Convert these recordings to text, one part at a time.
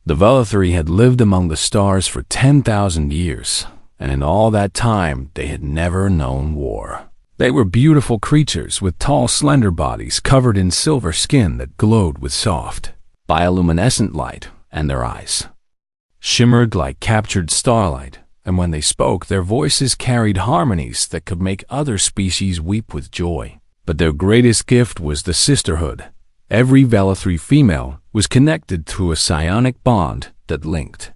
The Velathri had lived among the stars for 10,000 years, and in all that time they had never known war. They were beautiful creatures with tall, slender bodies covered in silver skin that glowed with soft, bioluminescent light, and their eyes shimmered like captured starlight, and when they spoke, their voices carried harmonies that could make other species weep with joy. But their greatest gift was the sisterhood. Every Velathri female was connected through a psionic bond that linked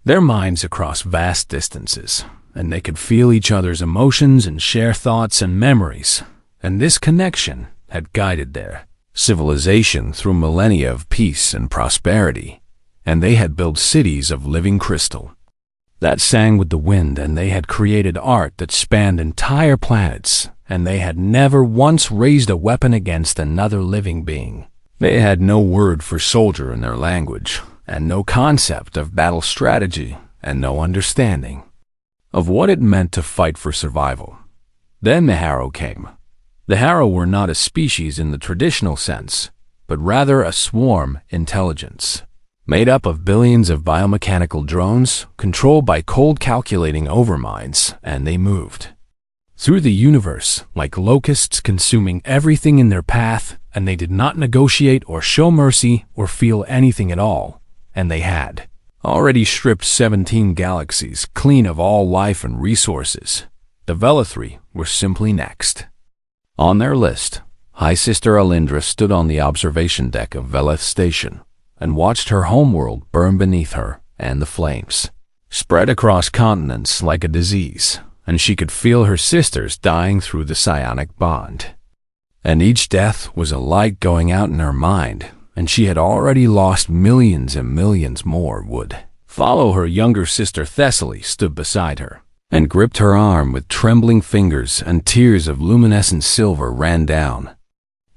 their minds across vast distances, and they could feel each other's emotions and share thoughts and memories, and this connection had guided their civilization through millennia of peace and prosperity, and they had built cities of living crystal that sang with the wind, and they had created art that spanned entire planets, and they had never once raised a weapon against another living being. They had no word for soldier in their language, and no concept of battle strategy, and no understanding of what it meant to fight for survival. Then the Harrow came. The Harrow were not a species in the traditional sense, but rather a swarm intelligence, made up of billions of biomechanical drones controlled by cold calculating overminds, and they moved through the universe like locusts consuming everything in their path, and they did not negotiate or show mercy or feel anything at all, and they had already stripped 17 galaxies clean of all life and resources. The Velathri were simply next on their list. High Sister Alindra stood on the observation deck of Veleth Station and watched her homeworld burn beneath her, and the flames spread across continents like a disease, and she could feel her sisters dying through the psionic bond. And each death was a light going out in her mind, and she had already lost millions and millions more would follow. Her younger sister Thessaly stood beside her and gripped her arm with trembling fingers, and tears of luminescent silver ran down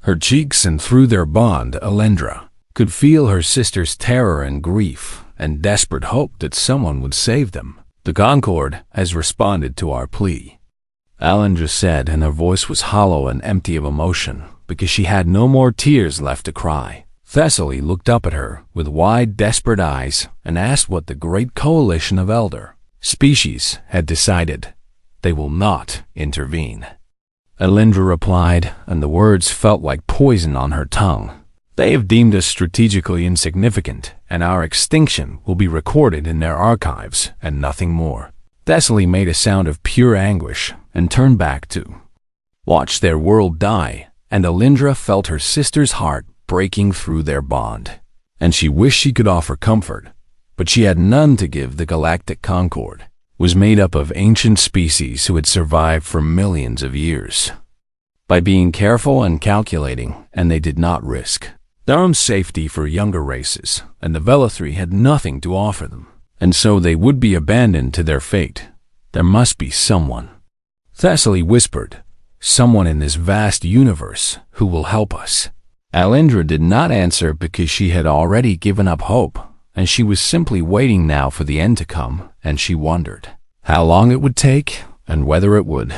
her cheeks, and through their bond Alindra could feel her sister's terror and grief and desperate hope that someone would save them. "The Concord has responded to our plea," Alindra said, and her voice was hollow and empty of emotion because she had no more tears left to cry. Thessaly looked up at her with wide, desperate eyes and asked what the great coalition of elder species had decided. "They will not intervene," Alindra replied, and the words felt like poison on her tongue. "They have deemed us strategically insignificant, and our extinction will be recorded in their archives and nothing more." Thessaly made a sound of pure anguish and turned back to watch their world die, and Alindra felt her sister's heart breaking through their bond, and she wished she could offer comfort, but she had none to give. The Galactic Concord was made up of ancient species who had survived for millions of years by being careful and calculating, and they did not risk their own safety for younger races, and the Velathri had nothing to offer them, and so they would be abandoned to their fate. "There must be someone," Thessaly whispered, "someone in this vast universe who will help us." Alindra did not answer because she had already given up hope, and she was simply waiting now for the end to come, and she wondered how long it would take, and whether it would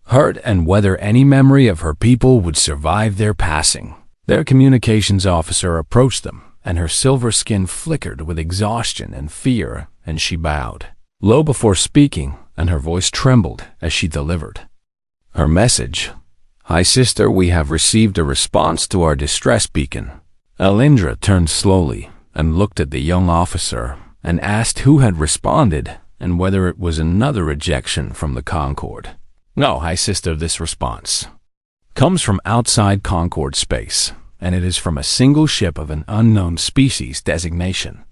hurt, and whether any memory of her people would survive their passing. Their communications officer approached them, and her silver skin flickered with exhaustion and fear, and she bowed low before speaking, and her voice trembled as she delivered her message. "High Sister, we have received a response to our distress beacon." Alindra turned slowly and looked at the young officer and asked who had responded and whether it was another rejection from the Concord. "No, High Sister, this response comes from outside Concord space, and it is from a single ship of an unknown species designation.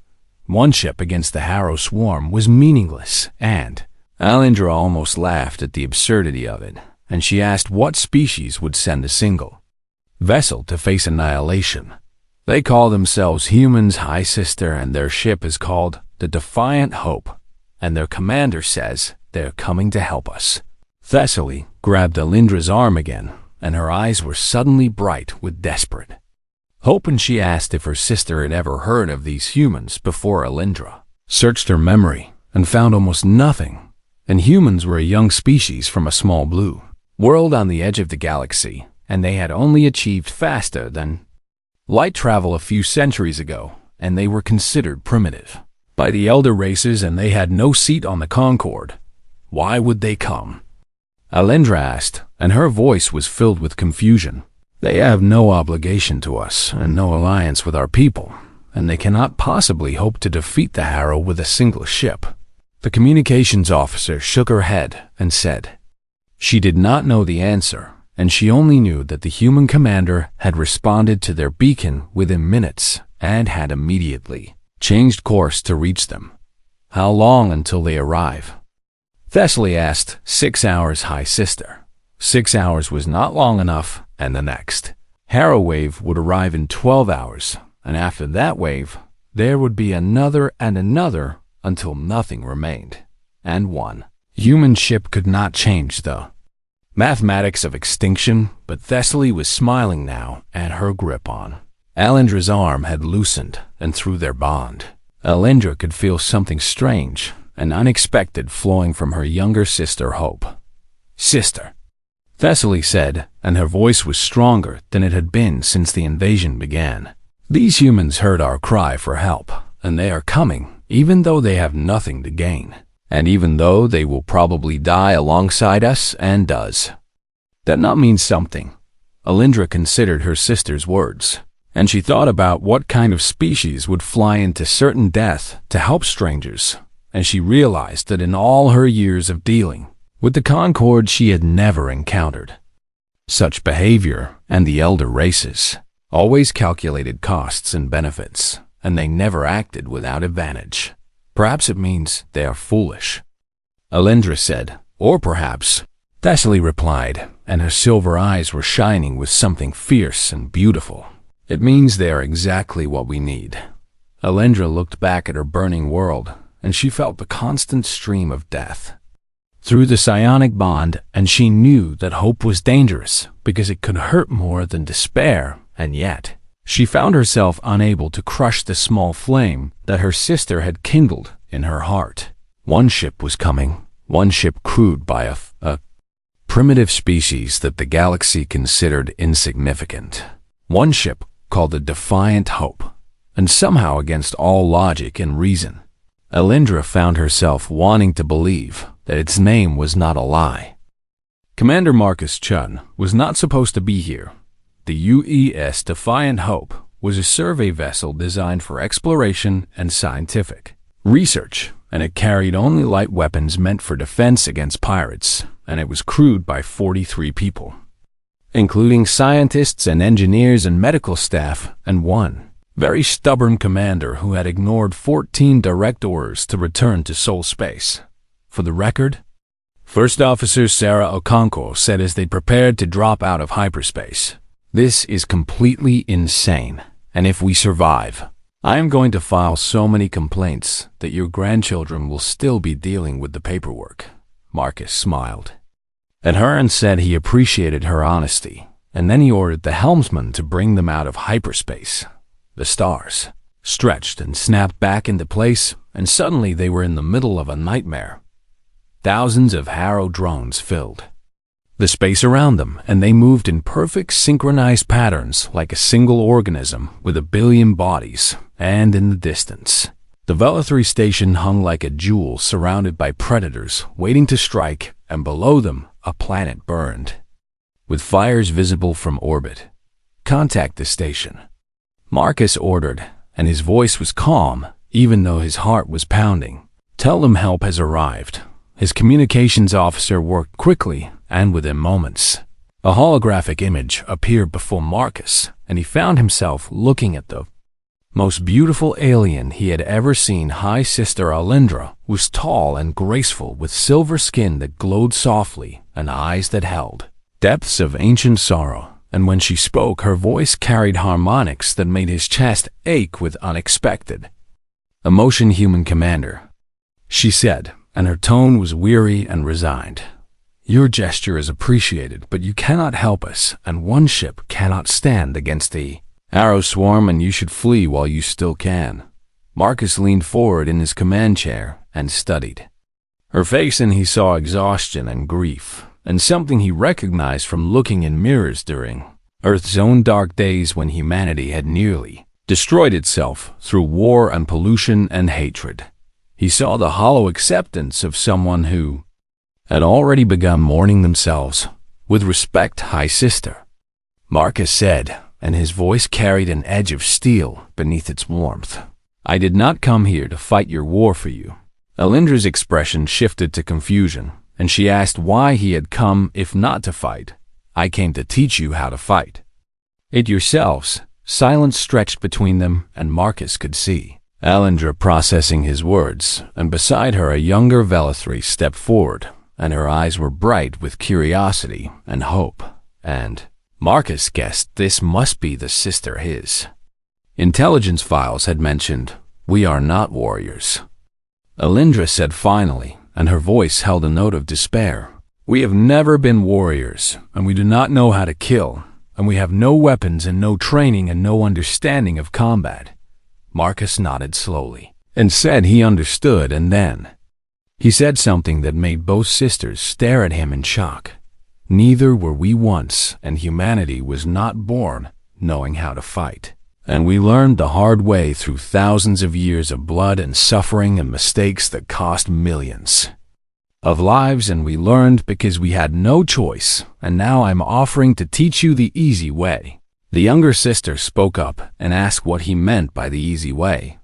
One ship against the Harrow swarm was meaningless, and Alindra almost laughed at the absurdity of it, and she asked what species would send a single vessel to face annihilation. "They call themselves humans, High Sister, and their ship is called the Defiant Hope, and their commander says they're coming to help us." Thessaly grabbed Alindra's arm again, and her eyes were suddenly bright with desperate hope, and she asked if her sister had ever heard of these humans before. Alindra searched her memory and found almost nothing, and humans were a young species from a small blue world on the edge of the galaxy, and they had only achieved faster than light travel a few centuries ago, and they were considered primitive by the elder races, and they had no seat on the Concorde. Why would they come? Alindra asked, and her voice was filled with confusion. They have no obligation to us and no alliance with our people, and they cannot possibly hope to defeat the Harrow with a single ship. The communications officer shook her head and said she did not know the answer, and she only knew that the human commander had responded to their beacon within minutes and had immediately changed course to reach them. How long until they arrive? Thessaly asked. 6 hours, High Sister. 6 hours was not long enough, and the next Harrow wave would arrive in 12 hours, and after that wave, there would be another and another until nothing remained, and one human ship could not change the mathematics of extinction. But Thessaly was smiling now, and her grip on Alindra's arm had loosened, and through their bond, Alindra could feel something strange and unexpected flowing from her younger sister Hope. Sister, Thessaly said, and her voice was stronger than it had been since the invasion began. These humans heard our cry for help, and they are coming, even though they have nothing to gain, and even though they will probably die alongside us, and does that not mean something? Alindra considered her sister's words, and she thought about what kind of species would fly into certain death to help strangers, and she realized that in all her years of dealing with the Concorde she had never encountered such behavior, and the elder races always calculated costs and benefits, and they never acted without advantage. Perhaps it means they are foolish, Alindra said. Or perhaps, Thessaly replied, and her silver eyes were shining with something fierce and beautiful. It means they are exactly what we need. Alindra looked back at her burning world, and she felt the constant stream of death through the psionic bond, and she knew that hope was dangerous because it could hurt more than despair, and yet she found herself unable to crush the small flame that her sister had kindled in her heart. One ship was coming, one ship crewed by a primitive species that the galaxy considered insignificant. One ship called the Defiant Hope, and somehow against all logic and reason, Alindra found herself wanting to believe that its name was not a lie. Commander Marcus Chun was not supposed to be here. The UES Defiant Hope was a survey vessel designed for exploration and scientific research, and it carried only light weapons meant for defense against pirates, and it was crewed by 43 people, including scientists and engineers and medical staff, and one very stubborn commander who had ignored 14 direct orders to return to Sol Space. For the record, First Officer Sarah Okonkwo said as they prepared to drop out of hyperspace, "This is completely insane, and if we survive, I am going to file so many complaints that your grandchildren will still be dealing with the paperwork." Marcus smiled at her and said he appreciated her honesty, and then he ordered the helmsman to bring them out of hyperspace. The stars stretched and snapped back into place, and suddenly they were in the middle of a nightmare. Thousands of Harrow drones filled the space around them, and they moved in perfect synchronized patterns like a single organism with a billion bodies. And in the distance, the Velithry station hung like a jewel surrounded by predators waiting to strike, and below them a planet burned with fires visible from orbit. "Contact the station," Marcus ordered, and his voice was calm even though his heart was pounding. "Tell them help has arrived." His communications officer worked quickly, and within moments, a holographic image appeared before Marcus, and he found himself looking at the most beautiful alien he had ever seen. High Sister Alindra was tall and graceful, with silver skin that glowed softly and eyes that held depths of ancient sorrow, and when she spoke, her voice carried harmonics that made his chest ache with unexpected emotion. "Human Commander," she said, and her tone was weary and resigned. "Your gesture is appreciated, but you cannot help us, and one ship cannot stand against the Arrow swarm, and you should flee while you still can." Marcus leaned forward in his command chair and studied her face, and he saw exhaustion and grief, and something he recognized from looking in mirrors during Earth's own dark days when humanity had nearly destroyed itself through war and pollution and hatred. He saw the hollow acceptance of someone who had already begun mourning themselves. "With respect, High Sister," Marcus said, and his voice carried an edge of steel beneath its warmth. "I did not come here to fight your war for you." Alindra's expression shifted to confusion, and she asked why he had come if not to fight. "I came to teach you how to fight it yourselves." Silence stretched between them, and Marcus could see Alindra processing his words, and beside her a younger Velithri stepped forward, and her eyes were bright with curiosity and hope, and Marcus guessed this must be the sister his intelligence files had mentioned. "We are not warriors," Alindra said finally, and her voice held a note of despair. "We have never been warriors, and we do not know how to kill, and we have no weapons and no training and no understanding of combat." Marcus nodded slowly and said he understood, and then he said something that made both sisters stare at him in shock. "Neither were we once, and humanity was not born knowing how to fight. And we learned the hard way through thousands of years of blood and suffering and mistakes that cost millions of lives, and we learned because we had no choice, and now I'm offering to teach you the easy way." The younger sister spoke up and asked what he meant by the easy way.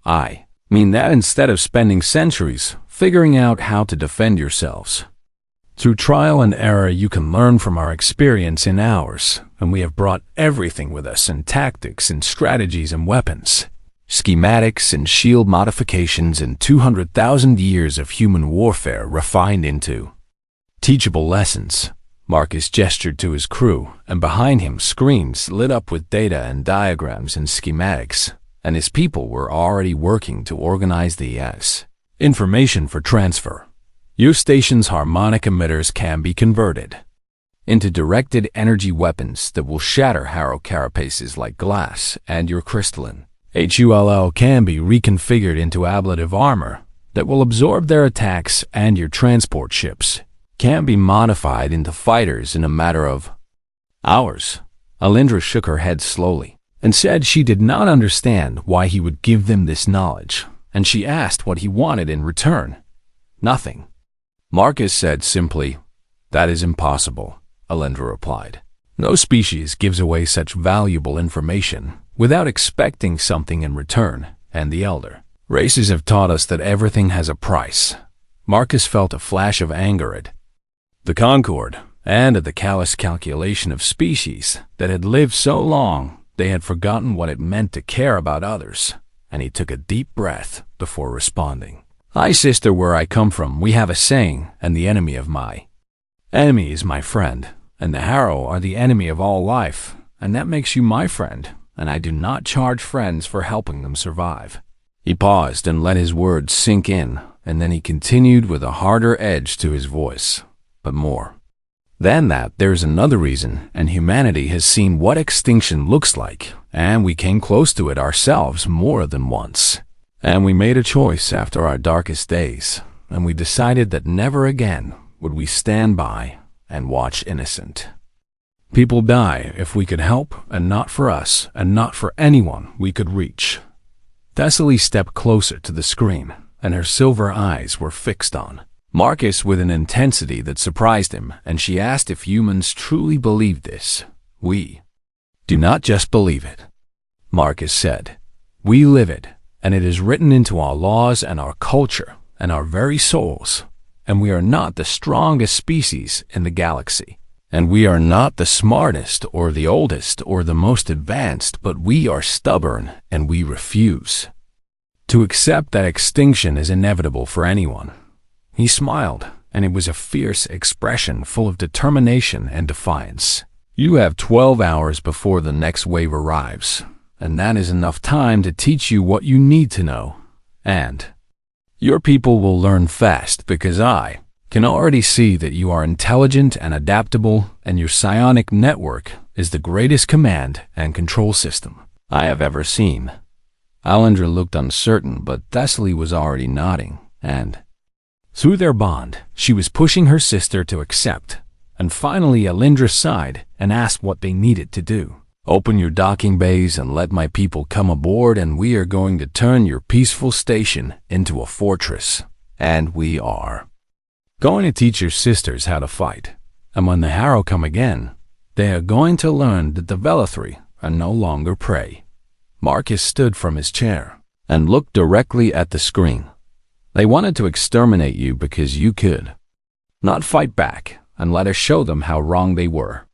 "I mean that instead of spending centuries figuring out how to defend yourselves, through trial and error you can learn from our experience in hours, and we have brought everything with us in tactics and strategies and weapons, schematics and shield modifications, and 200,000 years of human warfare refined into teachable lessons." Marcus gestured to his crew, and behind him screens lit up with data and diagrams and schematics, and his people were already working to organize the information for transfer. Your station's harmonic emitters can be converted into directed energy weapons that will shatter harrow carapaces like glass, and your crystalline HULL can be reconfigured into ablative armor that will absorb their attacks, and your transport ships can be modified into fighters in a matter of hours. Alindra shook her head slowly and said she did not understand why he would give them this knowledge, and she asked what he wanted in return. "Nothing." Marcus said simply, "That is impossible," Alindra replied. "No species gives away such valuable information without expecting something in return, and the elder races have taught us that everything has a price." Marcus felt a flash of anger at the Concord, and at the callous calculation of species that had lived so long they had forgotten what it meant to care about others, and he took a deep breath before responding. "Hi, sister, where I come from, we have a saying, and the enemy of my enemy is my friend, and the harrow are the enemy of all life, and that makes you my friend, and I do not charge friends for helping them survive." He paused and let his words sink in, and then he continued with a harder edge to his voice. "But more than that, there's another reason, and humanity has seen what extinction looks like, and we came close to it ourselves more than once. And we made a choice after our darkest days, and we decided that never again would we stand by and watch innocent people die if we could help, and not for us, and not for anyone we could reach." Thessaly stepped closer to the screen, and her silver eyes were fixed on Marcus with an intensity that surprised him, and she asked if humans truly believed this. "We do not just believe it," Marcus said. "We live it, and it is written into our laws and our culture and our very souls. And we are not the strongest species in the galaxy, and we are not the smartest or the oldest or the most advanced, but we are stubborn, and we refuse to accept that extinction is inevitable for anyone." He smiled, and it was a fierce expression full of determination and defiance. "You have 12 hours before the next wave arrives, and that is enough time to teach you what you need to know. And your people will learn fast, because I can already see that you are intelligent and adaptable, and your psionic network is the greatest command and control system I have ever seen." Alindra looked uncertain, but Thessaly was already nodding, and through their bond, she was pushing her sister to accept, and finally Alindra sighed and asked what they needed to do. Open your docking bays and let my people come aboard, and we are going to turn your peaceful station into a fortress. And we are going to teach your sisters how to fight. And when the Harrow come again, they are going to learn that the Velethri are no longer prey." Marcus stood from his chair and looked directly at the screen. "They wanted to exterminate you because you could not fight back and let us show them how wrong they were."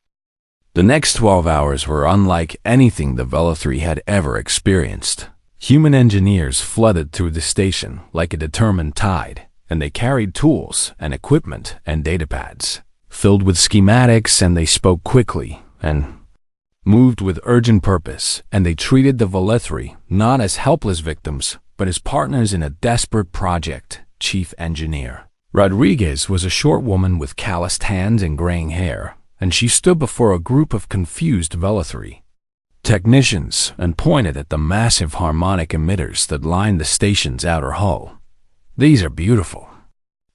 The next 12 hours were unlike anything the Velethri had ever experienced. Human engineers flooded through the station like a determined tide, and they carried tools and equipment and datapads filled with schematics, and they spoke quickly and moved with urgent purpose, and they treated the Velethri not as helpless victims, but as partners in a desperate project. Chief Engineer Rodriguez was a short woman with calloused hands and graying hair, and she stood before a group of confused Velethri technicians and pointed at the massive harmonic emitters that lined the station's outer hull. "These are beautiful,"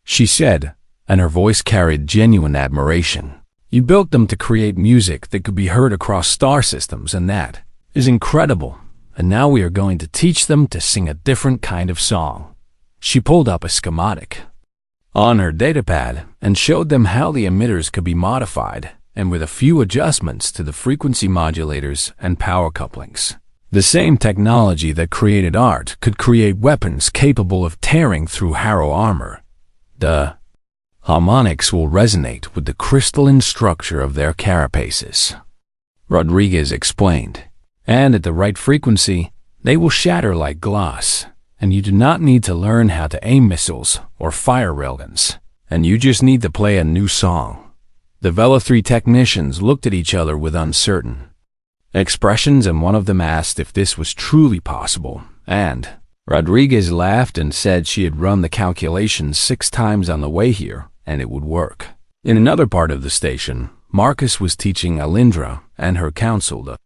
she said, and her voice carried genuine admiration. "You built them to create music that could be heard across star systems, and that is incredible. And now we are going to teach them to sing a different kind of song." She pulled up a schematic on her datapad and showed them how the emitters could be modified, and with a few adjustments to the frequency modulators and power couplings. The same technology that created art could create weapons capable of tearing through Harrow armor. The harmonics will resonate with the crystalline structure of their carapaces, Rodriguez explained, and at the right frequency, they will shatter like glass, and you do not need to learn how to aim missiles or fire railguns, and you just need to play a new song. The Velethri technicians looked at each other with uncertain expressions, and one of them asked if this was truly possible, and Rodriguez laughed and said she had run the calculations 6 times on the way here, and it would work. In another part of the station, Marcus was teaching Alindra and her council the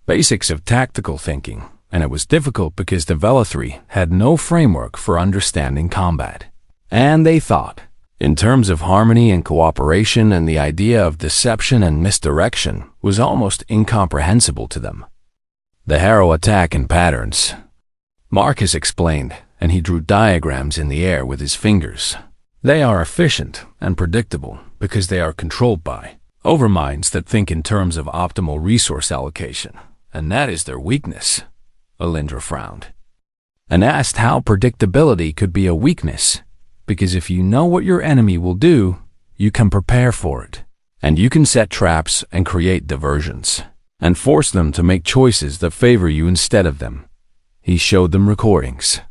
basics of tactical thinking, and it was difficult because the Velethri had no framework for understanding combat. And they thought in terms of harmony and cooperation, and the idea of deception and misdirection was almost incomprehensible to them. "The Harrow attack in patterns," Marcus explained, and he drew diagrams in the air with his fingers. "They are efficient and predictable because they are controlled by overminds that think in terms of optimal resource allocation, and that is their weakness." Alindra frowned and asked how predictability could be a weakness. "Because if you know what your enemy will do, you can prepare for it, and you can set traps and create diversions, and force them to make choices that favor you instead of them." He showed them recordings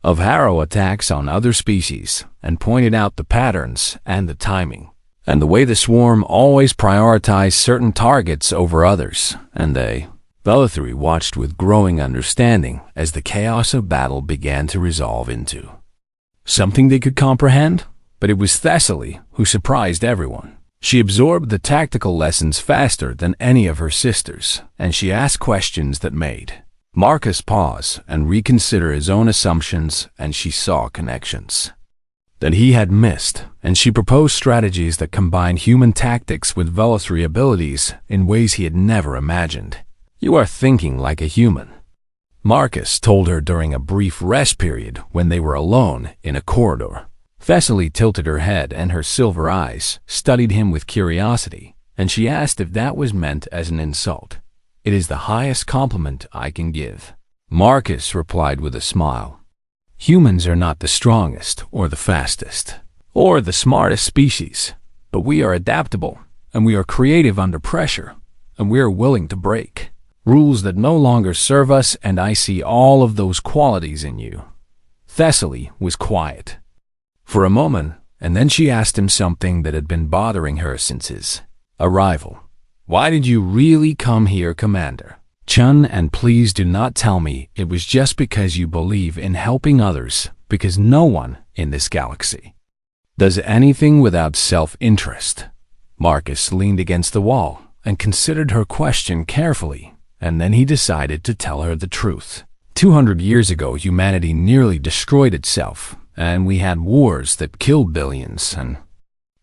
of Harrow attacks on other species and pointed out the patterns and the timing, and the way the swarm always prioritized certain targets over others, and they, Velethri, watched with growing understanding as the chaos of battle began to resolve into something they could comprehend. But it was Thessaly who surprised everyone. She absorbed the tactical lessons faster than any of her sisters, and she asked questions that made Marcus pause and reconsider his own assumptions, and she saw connections that he had missed, and she proposed strategies that combined human tactics with Velethri abilities in ways he had never imagined. "You are thinking like a human," Marcus told her during a brief rest period when they were alone in a corridor. Thessaly tilted her head, and her silver eyes studied him with curiosity, and she asked if that was meant as an insult. "It is the highest compliment I can give," Marcus replied with a smile. "Humans are not the strongest or the fastest or the smartest species, but we are adaptable, and we are creative under pressure, and we are willing to break rules that no longer serve us, and I see all of those qualities in you." Thessaly was quiet for a moment, and then she asked him something that had been bothering her since his arrival. "Why did you really come here, Commander Chun? And please do not tell me it was just because you believe in helping others, because no one in this galaxy does anything without self-interest." Marcus leaned against the wall and considered her question carefully, and then he decided to tell her the truth. 200 years ago, humanity nearly destroyed itself, and we had wars that killed billions, and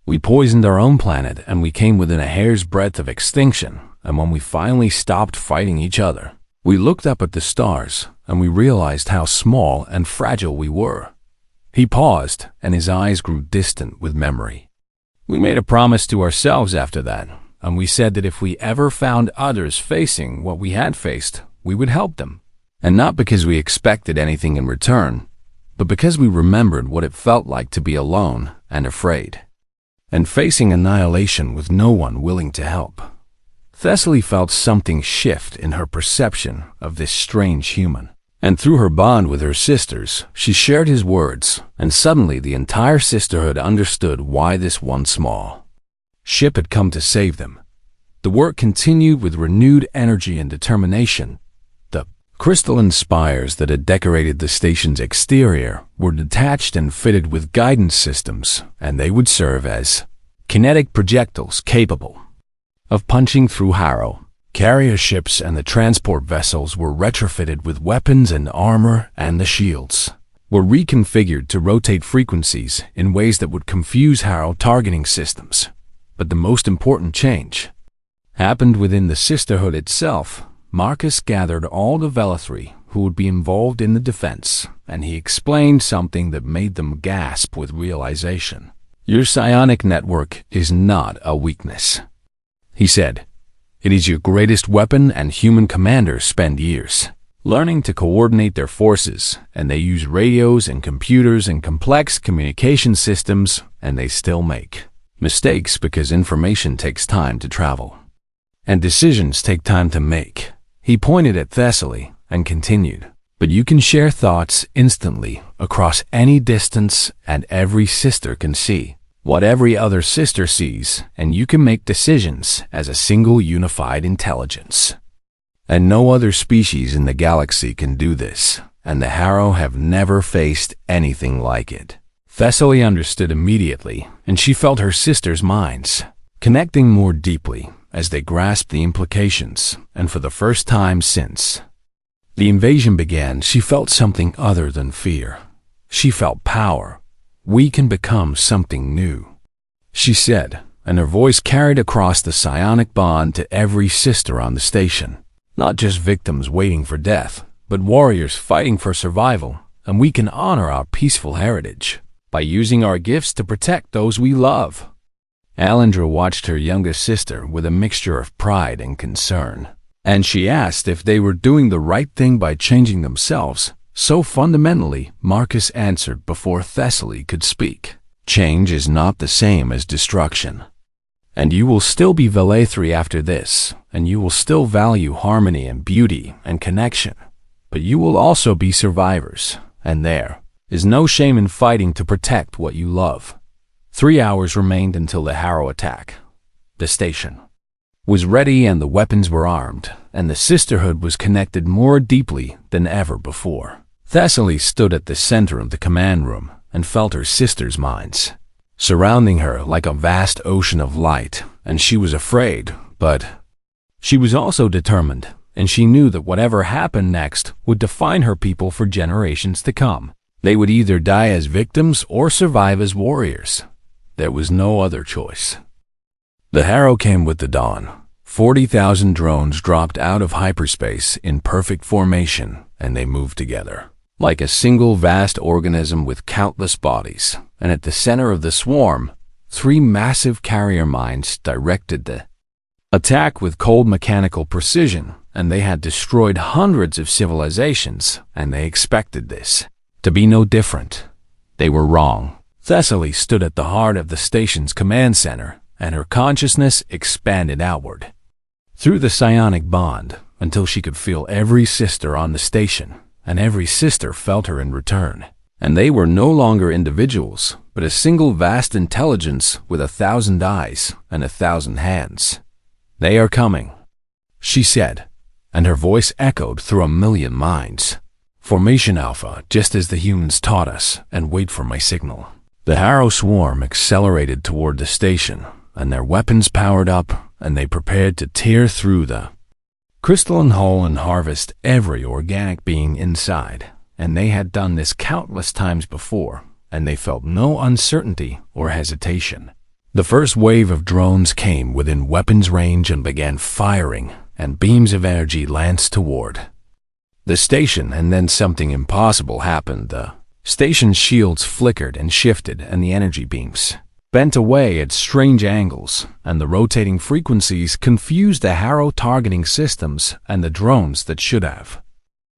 we poisoned our own planet, and we came within a hair's breadth of extinction, and when we finally stopped fighting each other, we looked up at the stars and we realized how small and fragile we were. He paused, and his eyes grew distant with memory. We made a promise to ourselves after that, and we said that if we ever found others facing what we had faced, we would help them. And not because we expected anything in return, but because we remembered what it felt like to be alone and afraid, and facing annihilation with no one willing to help. Thessaly felt something shift in her perception of this strange human. And through her bond with her sisters, she shared his words, and suddenly the entire sisterhood understood why this one small ship had come to save them. The work continued with renewed energy and determination. The crystalline spires that had decorated the station's exterior were detached and fitted with guidance systems, and they would serve as kinetic projectiles capable of punching through Harrow. Carrier ships and the transport vessels were retrofitted with weapons and armor, and the shields were reconfigured to rotate frequencies in ways that would confuse Harrow targeting systems. But the most important change happened within the sisterhood itself. Marcus gathered all the Velethri who would be involved in the defense, and he explained something that made them gasp with realization. "Your psionic network is not a weakness," he said. "It is your greatest weapon, and human commanders spend years learning to coordinate their forces, and they use radios and computers and complex communication systems, and they still make mistakes because information takes time to travel, and decisions take time to make." He pointed at Thessaly and continued, "But you can share thoughts instantly across any distance, and every sister can see what every other sister sees, and you can make decisions as a single unified intelligence. And no other species in the galaxy can do this, and the Harrow have never faced anything like it." Thessaly understood immediately, and she felt her sisters' minds connecting more deeply as they grasped the implications, and for the first time since the invasion began, she felt something other than fear. She felt power. "We can become something new," she said, and her voice carried across the psionic bond to every sister on the station. "Not just victims waiting for death, but warriors fighting for survival, and we can honor our peaceful heritage by using our gifts to protect those we love." Alindra watched her youngest sister with a mixture of pride and concern, and she asked if they were doing the right thing by changing themselves so fundamentally. Marcus answered before Thessaly could speak. "Change is not the same as destruction. And you will still be Velethri after this, and you will still value harmony and beauty and connection. But you will also be survivors, and there is no shame in fighting to protect what you love." 3 hours remained until the Harrow attack. The station was ready and the weapons were armed, and the sisterhood was connected more deeply than ever before. Thessaly stood at the center of the command room and felt her sisters' minds surrounding her like a vast ocean of light, and she was afraid, but she was also determined, and she knew that whatever happened next would define her people for generations to come. They would either die as victims or survive as warriors. There was no other choice. The Harrow came with the dawn. 40,000 drones dropped out of hyperspace in perfect formation, and they moved together like a single vast organism with countless bodies. And at the center of the swarm, 3 massive carrier mines directed the attack with cold mechanical precision, and they had destroyed hundreds of civilizations, and they expected this to be no different. They were wrong. Thessaly stood at the heart of the station's command center, and her consciousness expanded outward through the psionic bond until she could feel every sister on the station, and every sister felt her in return. And they were no longer individuals, but a single vast intelligence with 1,000 eyes and 1,000 hands. "They are coming," she said, and her voice echoed through 1,000,000 minds. "Formation Alpha, just as the humans taught us, and wait for my signal." The Harrow swarm accelerated toward the station, and their weapons powered up, and they prepared to tear through the crystalline hull and harvest every organic being inside. And they had done this countless times before, and they felt no uncertainty or hesitation. The first wave of drones came within weapons range and began firing, and beams of energy lanced toward the station, and then something impossible happened. The station's shields flickered and shifted, and the energy beams bent away at strange angles, and the rotating frequencies confused the Harrow targeting systems, and the drones that should have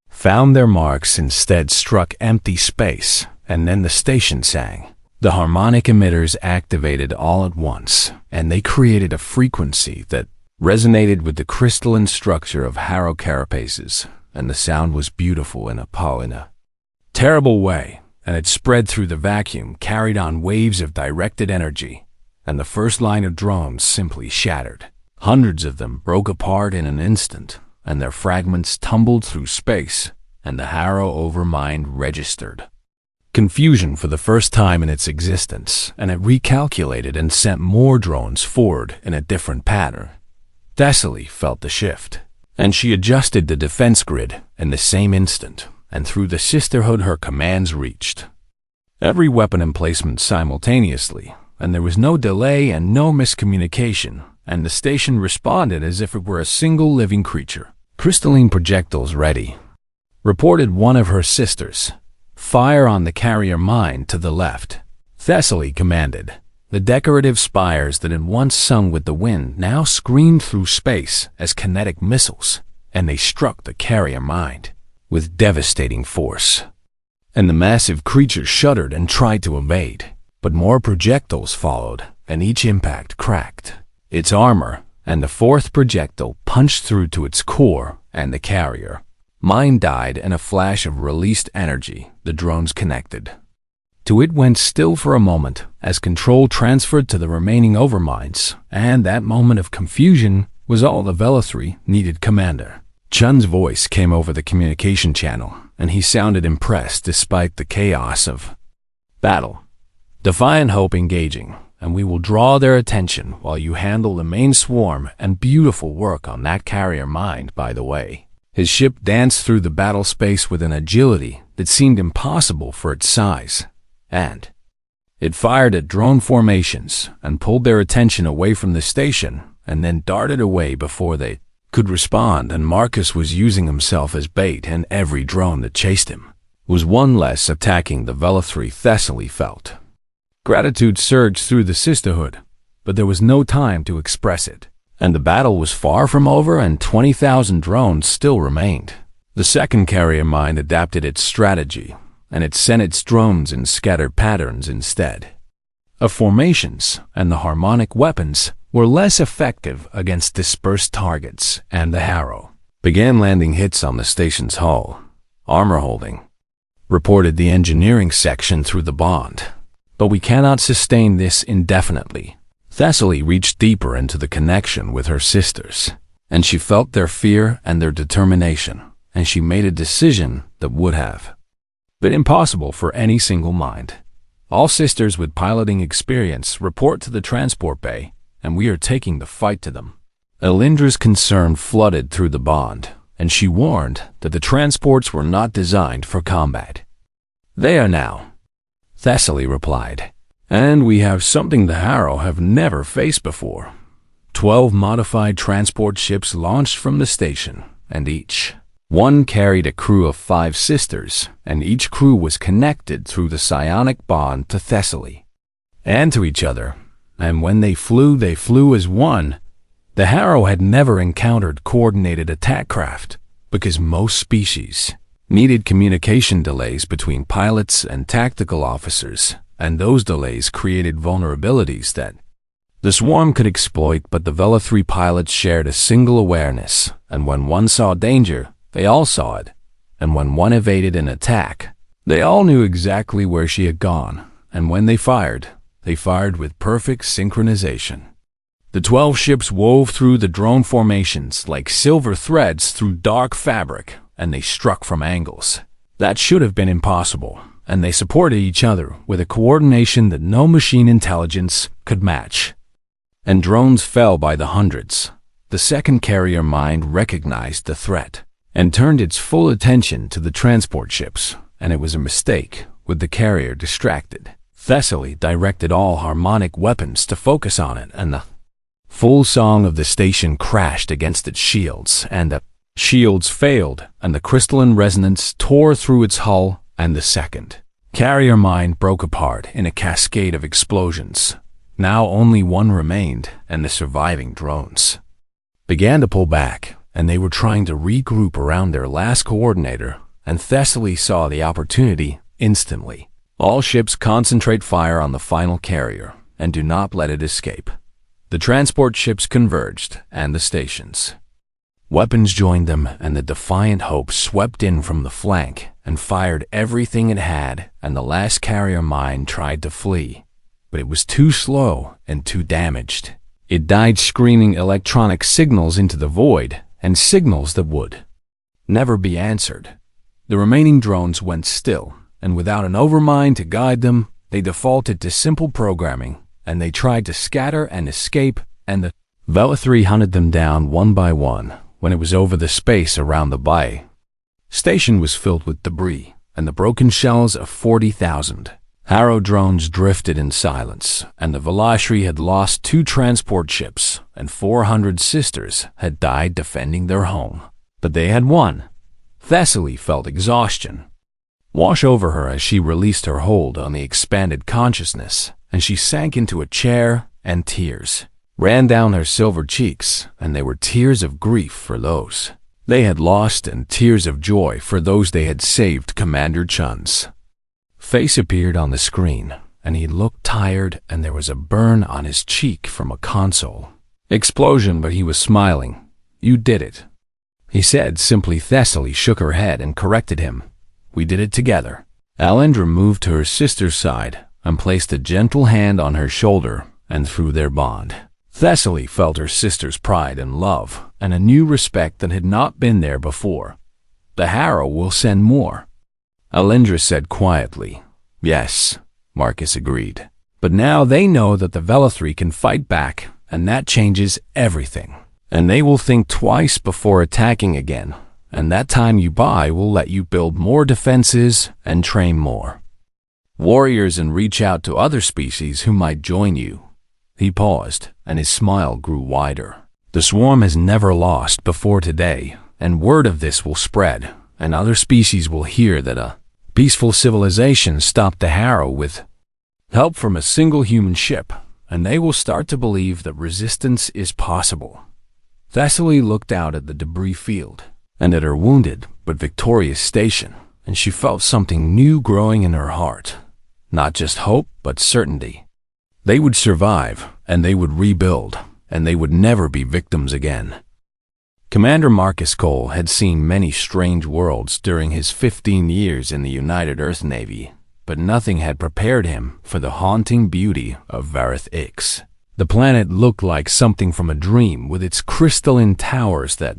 found their marks instead struck empty space, and then the station sang. The harmonic emitters activated all at once, and they created a frequency that resonated with the crystalline structure of Harrow carapaces, and the sound was beautiful in a terrible way, and it spread through the vacuum, carried on waves of directed energy, and the first line of drones simply shattered. Hundreds of them broke apart in an instant, and their fragments tumbled through space, and the Harrow overmind registered confusion for the first time in its existence, and it recalculated and sent more drones forward in a different pattern. Thessaly felt the shift, and she adjusted the defense grid in the same instant, and through the sisterhood her commands reached every weapon emplacement simultaneously, and there was no delay and no miscommunication, and the station responded as if it were a single living creature. "Crystalline projectiles ready," reported one of her sisters. "Fire on the carrier mine to the left," Thessaly commanded. The decorative spires that had once sung with the wind now screamed through space as kinetic missiles, and they struck the carrier mine with devastating force. And the massive creature shuddered and tried to evade, but more projectiles followed, and each impact cracked its armor, and the fourth projectile punched through to its core, and the carrier mine died in a flash of released energy. The drones connected to it went still for a moment as control transferred to the remaining overminds, and that moment of confusion was all the Velithri needed. Commander Chun's voice came over the communication channel, and he sounded impressed despite the chaos of battle. "Defiant Hope engaging, and we will draw their attention while you handle the main swarm, and beautiful work on that carrier mine, by the way." His ship danced through the battle space with an agility that seemed impossible for its size, and it fired at drone formations and pulled their attention away from the station, and then darted away before they could respond, and Marcus was using himself as bait, and every drone that chased him was one less attacking the Velithri. Thessaly felt gratitude surged through the sisterhood, but there was no time to express it, and the battle was far from over, and 20,000 drones still remained. The second carrier mine adapted its strategy, and it sent its drones in scattered patterns instead of formations, and the harmonic weapons were less effective against dispersed targets, and the Harrow began landing hits on the station's hull. "Armor holding," reported the engineering section through the bond. "But we cannot sustain this indefinitely." Thessaly reached deeper into the connection with her sisters, and she felt their fear and their determination, and she made a decision that would have been impossible for any single mind. "All sisters with piloting experience report to the transport bay, and we are taking the fight to them." Elindra's concern flooded through the bond, and she warned that the transports were not designed for combat. "They are now," Thessaly replied. "And we have something the Harrow have never faced before. 12 modified transport ships launched from the station, and each one carried a crew of 5 sisters, and each crew was connected through the psionic bond to Thessaly and to each other, and when they flew as one. The Harrow had never encountered coordinated attack craft, because most species needed communication delays between pilots and tactical officers, and those delays created vulnerabilities that the swarm could exploit. But the Velithri pilots shared a single awareness, and when one saw danger, they all saw it, and when one evaded an attack, they all knew exactly where she had gone, and when they fired with perfect synchronization. The 12 ships wove through the drone formations like silver threads through dark fabric, and they struck from angles that should have been impossible, and they supported each other with a coordination that no machine intelligence could match. And drones fell by the hundreds. The second carrier mind recognized the threat and turned its full attention to the transport ships, and it was a mistake with the carrier distracted. Thessaly directed all harmonic weapons to focus on it, and the full song of the station crashed against its shields, and the shields failed, and the crystalline resonance tore through its hull, and the second carrier mine broke apart in a cascade of explosions. Now only one remained, and the surviving drones began to pull back, and they were trying to regroup around their last coordinator, and Thessaly saw the opportunity instantly. All ships concentrate fire on the final carrier, and do not let it escape. The transport ships converged, and the stations. Weapons joined them, and the Defiant Hope swept in from the flank and fired everything it had, and the last carrier mine tried to flee. But it was too slow and too damaged. It died screaming electronic signals into the void, and signals that would never be answered. The remaining drones went still, and without an overmind to guide them, they defaulted to simple programming, and they tried to scatter and escape, and the Velithri hunted them down one by one. When it was over, the space around the bay station was filled with debris, and the broken shells of 40,000 Harrow drones drifted in silence, and the Velithri had lost 2 transport ships, and 400 sisters had died defending their home. But they had won. Thessaly felt exhaustion wash over her as she released her hold on the expanded consciousness, and she sank into a chair, and tears ran down her silver cheeks, and they were tears of grief for those they had lost and tears of joy for those they had saved. Commander Chun's face appeared on the screen, and he looked tired, and there was a burn on his cheek from a console explosion, but he was smiling. "You did it," he said simply. Thessaly shook her head and corrected him. "We did it together." Alindra moved to her sister's side and placed a gentle hand on her shoulder, and through their bond, Thessaly felt her sister's pride and love, and a new respect that had not been there before. "The Harrow will send more," Alindra said quietly. "Yes," Marcus agreed. "But now they know that the Velithri can fight back, and that changes everything. And they will think twice before attacking again, and that time you buy will let you build more defenses and train more warriors and reach out to other species who might join you." He paused, and his smile grew wider. "The swarm has never lost before today, and word of this will spread, and other species will hear that a peaceful civilization stopped the Harrow with help from a single human ship, and they will start to believe that resistance is possible." Thessaly looked out at the debris field, and at her wounded but victorious station, and she felt something new growing in her heart. Not just hope, but certainty. They would survive, and they would rebuild, and they would never be victims again. Commander Marcus Cole had seen many strange worlds during his 15 years in the United Earth Navy, but nothing had prepared him for the haunting beauty of Varith Ix. The planet looked like something from a dream, with its crystalline towers that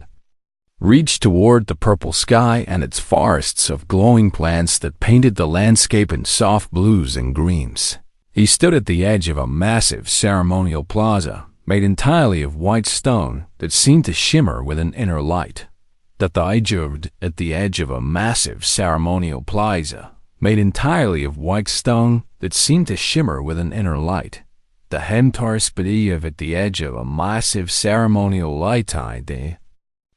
reached toward the purple sky and its forests of glowing plants that painted the landscape in soft blues and greens. He stood at the edge of a massive ceremonial plaza, made entirely of white stone that seemed to shimmer with an inner light. At the edge of a massive ceremonial plaza, made entirely of white stone that seemed to shimmer with an inner light. The Hemtarspediv at the edge of a massive ceremonial light eye.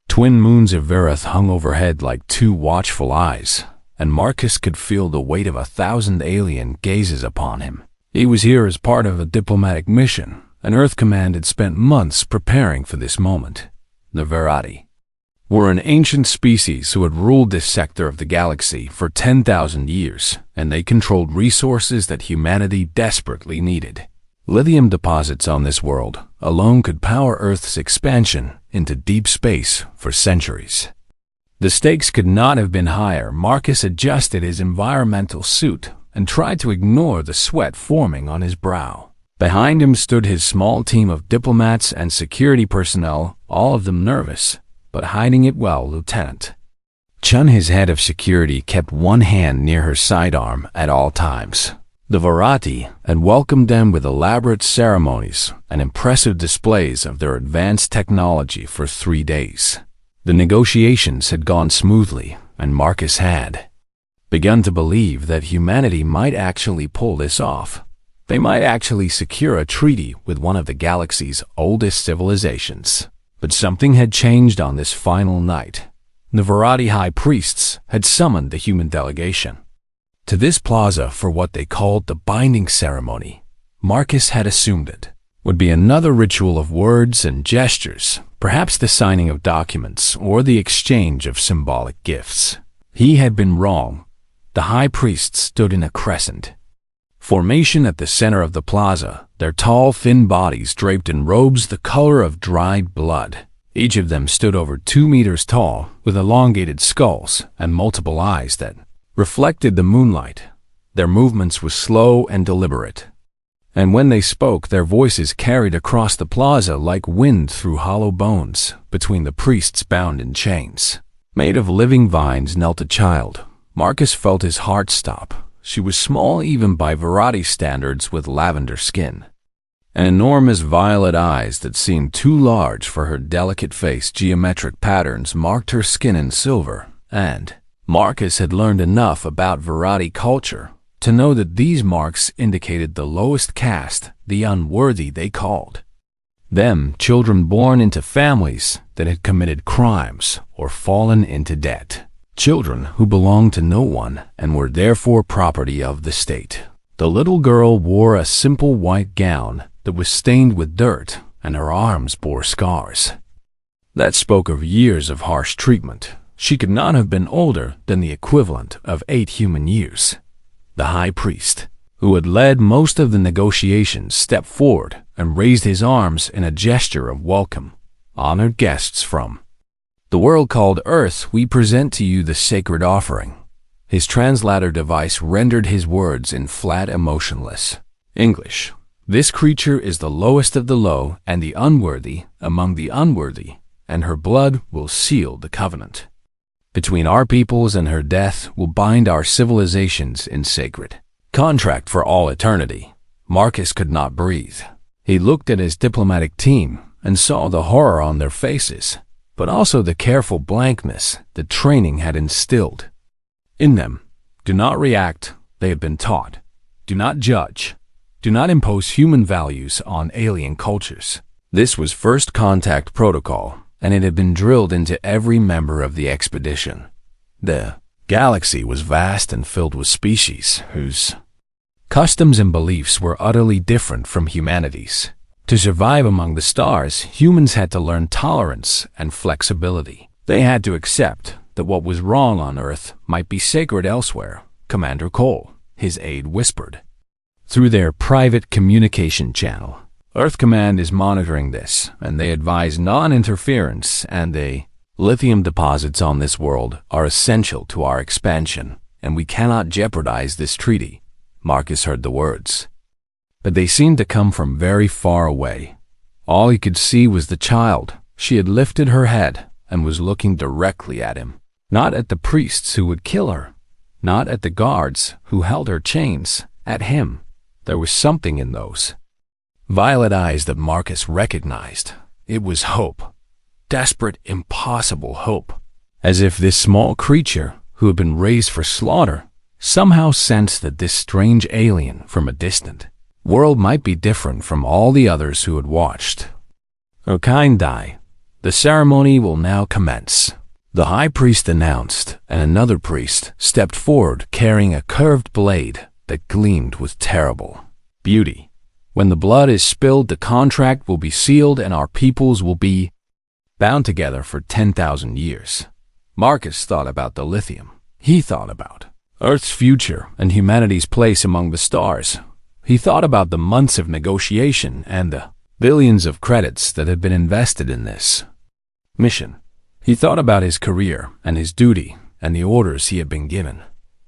Twin moons of Verith hung overhead like 2 watchful eyes, and Marcus could feel the weight of 1,000 alien gazes upon him. He was here as part of a diplomatic mission, and Earth Command had spent months preparing for this moment. The Verati were an ancient species who had ruled this sector of the galaxy for 10,000 years, and they controlled resources that humanity desperately needed. Lithium deposits on this world alone could power Earth's expansion into deep space for centuries. The stakes could not have been higher. Marcus adjusted his environmental suit and tried to ignore the sweat forming on his brow. Behind him stood his small team of diplomats and security personnel, all of them nervous, but hiding it well. Lieutenant Chun, his head of security, kept one hand near her sidearm at all times. The Verati had welcomed them with elaborate ceremonies and impressive displays of their advanced technology for 3 days. The negotiations had gone smoothly, and Marcus had begun to believe that humanity might actually pull this off. They might actually secure a treaty with one of the galaxy's oldest civilizations. But something had changed on this final night. The Varadi high priests had summoned the human delegation to this plaza for what they called the binding ceremony. Marcus had assumed it would be another ritual of words and gestures, perhaps the signing of documents or the exchange of symbolic gifts. He had been wrong. The high priests stood in a crescent formation at the center of the plaza, their tall, thin bodies draped in robes the color of dried blood. Each of them stood over 2 meters tall, with elongated skulls and multiple eyes that reflected the moonlight. Their movements were slow and deliberate, and when they spoke, their voices carried across the plaza like wind through hollow bones. Between the priests bound in chains made of living vines knelt a child. Marcus felt his heart stop. She was small even by Varadi standards, with lavender skin and enormous violet eyes that seemed too large for her delicate face. Geometric patterns marked her skin in silver, and Marcus had learned enough about Varadi culture to know that these marks indicated the lowest caste, the unworthy they called them, children born into families that had committed crimes or fallen into debt. Children who belonged to no one and were therefore property of the state. The little girl wore a simple white gown that was stained with dirt, and her arms bore scars that spoke of years of harsh treatment. She could not have been older than the equivalent of 8 human years. The high priest, who had led most of the negotiations, stepped forward and raised his arms in a gesture of welcome. Honored guests from the world called Earth, we present to you the sacred offering. His translator device rendered his words in flat, emotionless English. This creature is the lowest of the low and the unworthy among the unworthy, and her blood will seal the covenant between our peoples, and her death will bind our civilizations in sacred contract for all eternity. Marcus could not breathe. He looked at his diplomatic team and saw the horror on their faces, but also the careful blankness that training had instilled in them. Do not react, they have been taught. Do not judge. Do not impose human values on alien cultures. This was first contact protocol, and it had been drilled into every member of the expedition. The galaxy was vast and filled with species whose customs and beliefs were utterly different from humanity's. To survive among the stars, humans had to learn tolerance and flexibility. They had to accept that what was wrong on Earth might be sacred elsewhere. Commander Cole, his aide, whispered through their private communication channel. Earth Command is monitoring this, and they advise non-interference, and the lithium deposits on this world are essential to our expansion, and we cannot jeopardize this treaty. Marcus heard the words, but they seemed to come from very far away. All he could see was the child. She had lifted her head and was looking directly at him. Not at the priests who would kill her, not at the guards who held her chains, at him. There was something in those violet eyes that Marcus recognized. It was hope. Desperate, impossible hope. As if this small creature, who had been raised for slaughter, somehow sensed that this strange alien from a distant world might be different from all the others who had watched her kind die. The ceremony will now commence, the high priest announced, and another priest stepped forward carrying a curved blade that gleamed with terrible beauty. When the blood is spilled, the contract will be sealed and our peoples will be bound together for 10,000 years. Marcus thought about the lithium. He thought about Earth's future and humanity's place among the stars. He thought about the months of negotiation and the billions of credits that had been invested in this mission. He thought about his career and his duty and the orders he had been given.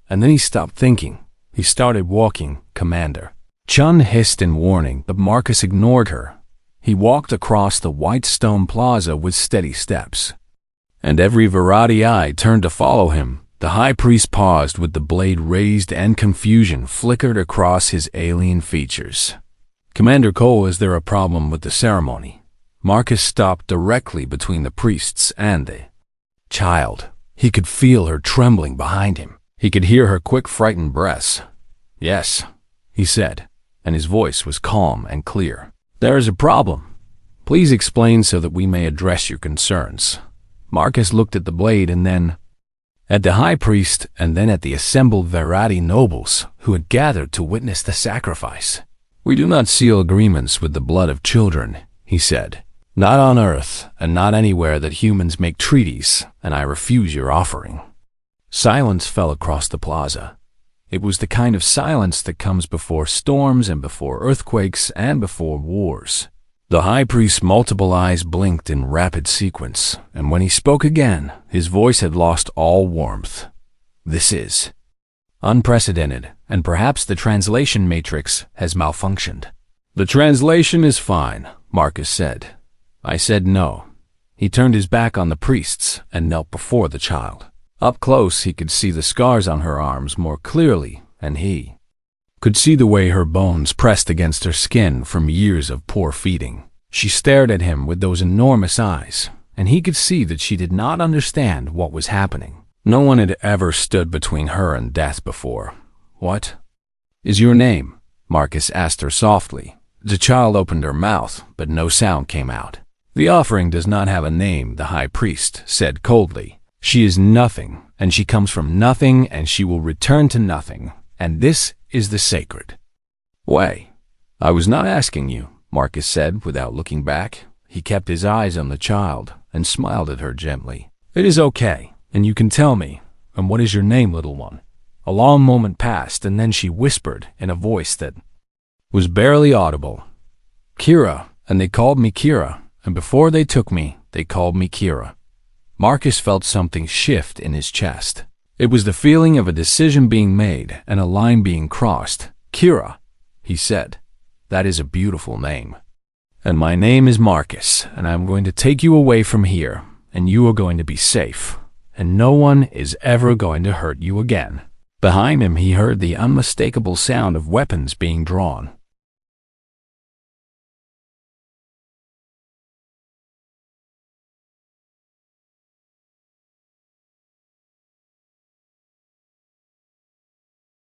And then he stopped thinking. He started walking. Commander Chun hissed in warning, but Marcus ignored her. He walked across the white stone plaza with steady steps, and every Varadi eye turned to follow him. The high priest paused with the blade raised, and confusion flickered across his alien features. Commander Cole, is there a problem with the ceremony? Marcus stopped directly between the priests and the child. He could feel her trembling behind him. He could hear her quick, frightened breaths. "Yes," he said, and his voice was calm and clear. "There is a problem. Please explain so that we may address your concerns." Marcus looked at the blade and then at the high priest and then at the assembled Verati nobles who had gathered to witness the sacrifice. "We do not seal agreements with the blood of children," he said. "Not on Earth and not anywhere that humans make treaties, and I refuse your offering." Silence fell across the plaza. It was the kind of silence that comes before storms and before earthquakes and before wars. The high priest's multiple eyes blinked in rapid sequence, and when he spoke again, his voice had lost all warmth. "This is unprecedented, and perhaps the translation matrix has malfunctioned." "The translation is fine," Marcus said. "I said no." He turned his back on the priests and knelt before the child. Up close, he could see the scars on her arms more clearly, and he could see the way her bones pressed against her skin from years of poor feeding. She stared at him with those enormous eyes, and he could see that she did not understand what was happening. No one had ever stood between her and death before. "What is your name?" Marcus asked her softly. The child opened her mouth, but no sound came out. "The offering does not have a name," the high priest said coldly. "She is nothing, and she comes from nothing, and she will return to nothing, and this is the sacred way." "I was not asking you," Marcus said without looking back. He kept his eyes on the child and smiled at her gently. "It is okay, and you can tell me. And what is your name, little one?" A long moment passed, and then she whispered in a voice that was barely audible, "Kira, and they called me Kira, and before they took me, they called me Kira." Marcus felt something shift in his chest. It was the feeling of a decision being made and a line being crossed. "Kira," he said, "that is a beautiful name. And my name is Marcus, and I'm going to take you away from here, and you are going to be safe, and no one is ever going to hurt you again." Behind him, he heard the unmistakable sound of weapons being drawn.